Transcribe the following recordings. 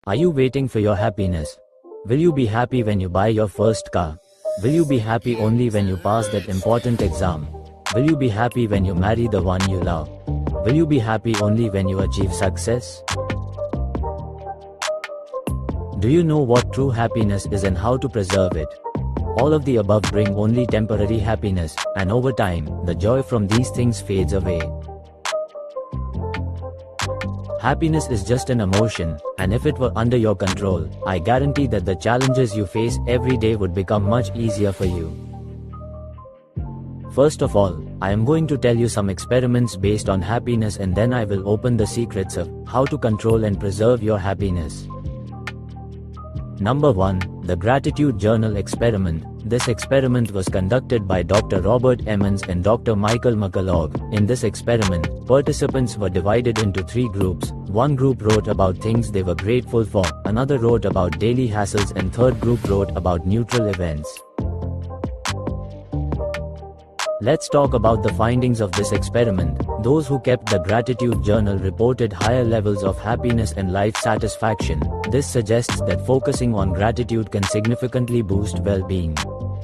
Are you waiting for your happiness? Will you be happy when you buy your first car? Will you be happy only when you pass that important exam? Will you be happy when you marry the one you love? Will you be happy only when you achieve success? Do you know what true happiness is and how to preserve it? All of the above bring only temporary happiness, and over time, the joy from these things fades away. Happiness is just an emotion, and if it were under your control, I guarantee that the challenges you face every day would become much easier for you. First of all, I am going to tell you some experiments based on happiness, and then I will open the secrets of how to control and preserve your happiness. Number 1. The Gratitude Journal Experiment. This experiment was conducted by Dr. Robert Emmons and Dr. Michael McCullough. In this experiment, participants were divided into 3 groups. One group wrote about things they were grateful for, another wrote about daily hassles, and third group wrote about neutral events. Let's talk about the findings of this experiment. Those who kept the gratitude journal reported higher levels of happiness and life satisfaction. This suggests that focusing on gratitude can significantly boost well-being.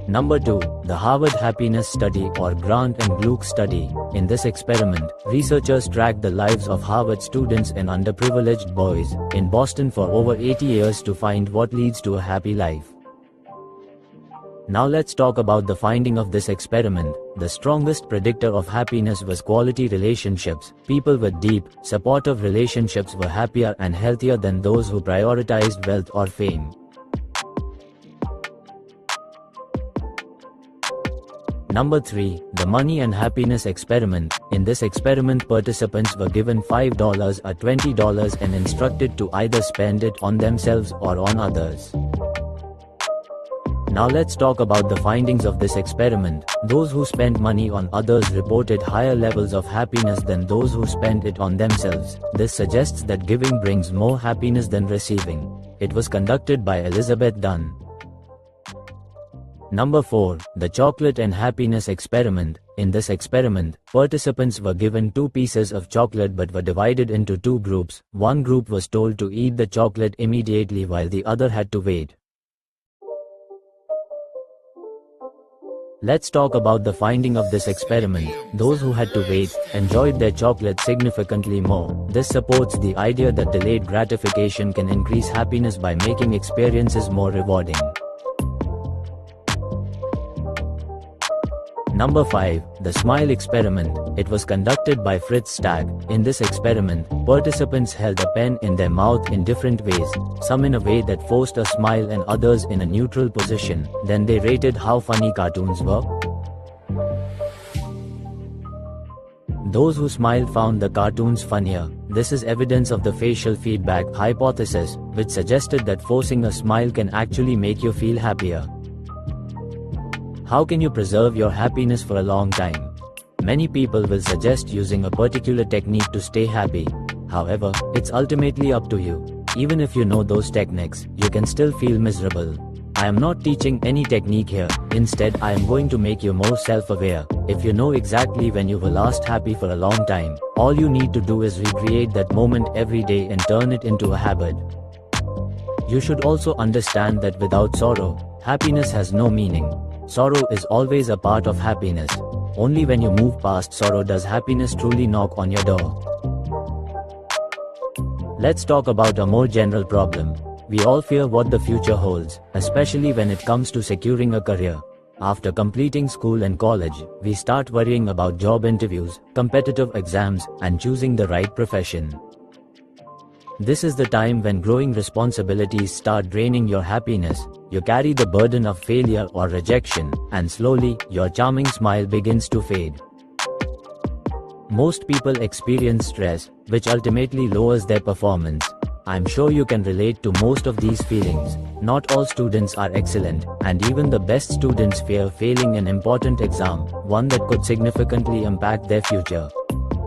Number 2. The Harvard Happiness Study, or Grant and Gluck study. In this experiment, researchers tracked the lives of Harvard students and underprivileged boys in Boston for over 80 years to find what leads to a happy life. Now let's talk about the finding of this experiment. The strongest predictor of happiness was quality relationships. People with deep, supportive relationships were happier and healthier than those who prioritized wealth or fame. Number 3. The Money and Happiness Experiment. In this experiment, participants were given $5 or $20 and instructed to either spend it on themselves or on others. Now let's talk about the findings of this experiment. Those who spent money on others reported higher levels of happiness than those who spent it on themselves. This suggests that giving brings more happiness than receiving. It was conducted by Elizabeth Dunn. Number 4. The Chocolate and Happiness Experiment. In this experiment, participants were given 2 pieces of chocolate but were divided into 2 groups. One group was told to eat the chocolate immediately while the other had to wait. Let's talk about the finding of this experiment. Those who had to wait enjoyed their chocolate significantly more. This supports the idea that delayed gratification can increase happiness by making experiences more rewarding. Number 5. The Smile Experiment. It was conducted by Fritz Stagg. In this experiment, participants held a pen in their mouth in different ways, some in a way that forced a smile and others in a neutral position. Then they rated how funny cartoons were. Those who smiled found the cartoons funnier. This is evidence of the facial feedback hypothesis, which suggested that forcing a smile can actually make you feel happier. How can you preserve your happiness for a long time? Many people will suggest using a particular technique to stay happy. However, it's ultimately up to you. Even if you know those techniques, you can still feel miserable. I am not teaching any technique here. Instead, I am going to make you more self-aware. If you know exactly when you were last happy for a long time, all you need to do is recreate that moment every day and turn it into a habit. You should also understand that without sorrow, happiness has no meaning. Sorrow is always a part of happiness. Only when you move past sorrow does happiness truly knock on your door. Let's talk about a more general problem. We all fear what the future holds, especially when it comes to securing a career. After completing school and college, we start worrying about job interviews, competitive exams, and choosing the right profession. This is the time when growing responsibilities start draining your happiness. You carry the burden of failure or rejection, and slowly, your charming smile begins to fade. Most people experience stress, which ultimately lowers their performance. I'm sure you can relate to most of these feelings. Not all students are excellent, and even the best students fear failing an important exam, one that could significantly impact their future.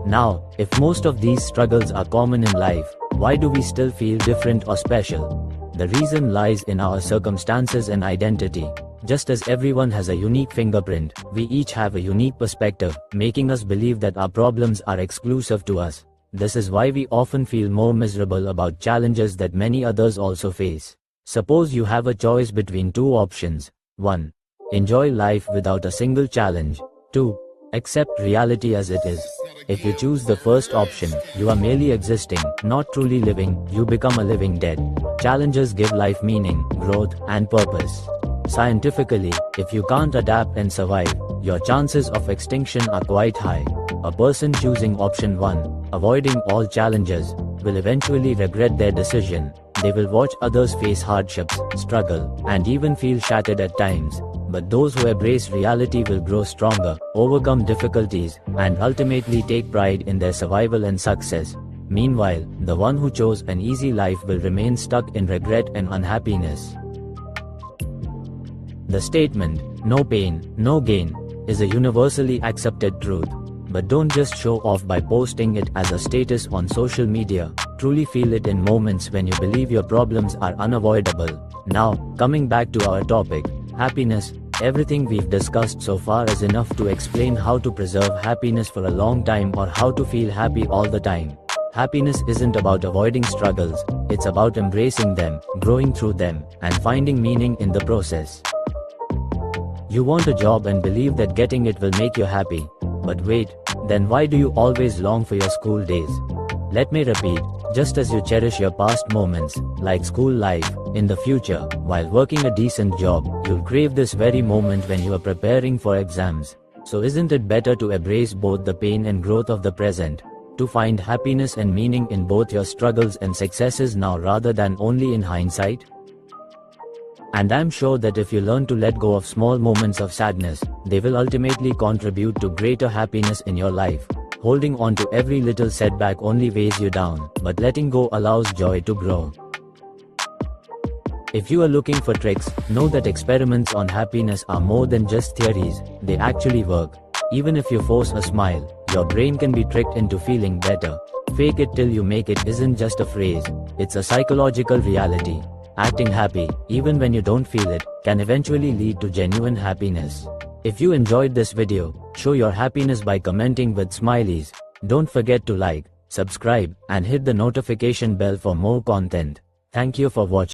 Now, if most of these struggles are common in life, why do we still feel different or special? The reason lies in our circumstances and identity. Just as everyone has a unique fingerprint, we each have a unique perspective, making us believe that our problems are exclusive to us. This is why we often feel more miserable about challenges that many others also face. Suppose you have a choice between two options. 1. Enjoy life without a single challenge. 2. Accept reality as it is. If you choose the first option, you are merely existing, not truly living. You become a living dead. Challenges give life meaning, growth, and purpose. Scientifically, if you can't adapt and survive, your chances of extinction are quite high. A person choosing option 1, avoiding all challenges, will eventually regret their decision. They will watch others face hardships, struggle, and even feel shattered at times. But those who embrace reality will grow stronger, overcome difficulties, and ultimately take pride in their survival and success. Meanwhile, the one who chose an easy life will remain stuck in regret and unhappiness. The statement, "No pain, no gain," is a universally accepted truth. But don't just show off by posting it as a status on social media. Truly feel it in moments when you believe your problems are unavoidable. Now, coming back to our topic, happiness. Everything we've discussed so far is enough to explain how to preserve happiness for a long time or how to feel happy all the time. Happiness isn't about avoiding struggles, it's about embracing them, growing through them, and finding meaning in the process. You want a job and believe that getting it will make you happy. But wait, then why do you always long for your school days? Let me repeat, just as you cherish your past moments, like school life, in the future, while working a decent job, you'll crave this very moment when you are preparing for exams. So isn't it better to embrace both the pain and growth of the present? To find happiness and meaning in both your struggles and successes now rather than only in hindsight? And I'm sure that if you learn to let go of small moments of sadness, they will ultimately contribute to greater happiness in your life. Holding on to every little setback only weighs you down, but letting go allows joy to grow. If you are looking for tricks, know that experiments on happiness are more than just theories, they actually work. Even if you force a smile, your brain can be tricked into feeling better. Fake it till you make it isn't just a phrase, it's a psychological reality. Acting happy, even when you don't feel it, can eventually lead to genuine happiness. If you enjoyed this video, show your happiness by commenting with smileys. Don't forget to like, subscribe, and hit the notification bell for more content. Thank you for watching.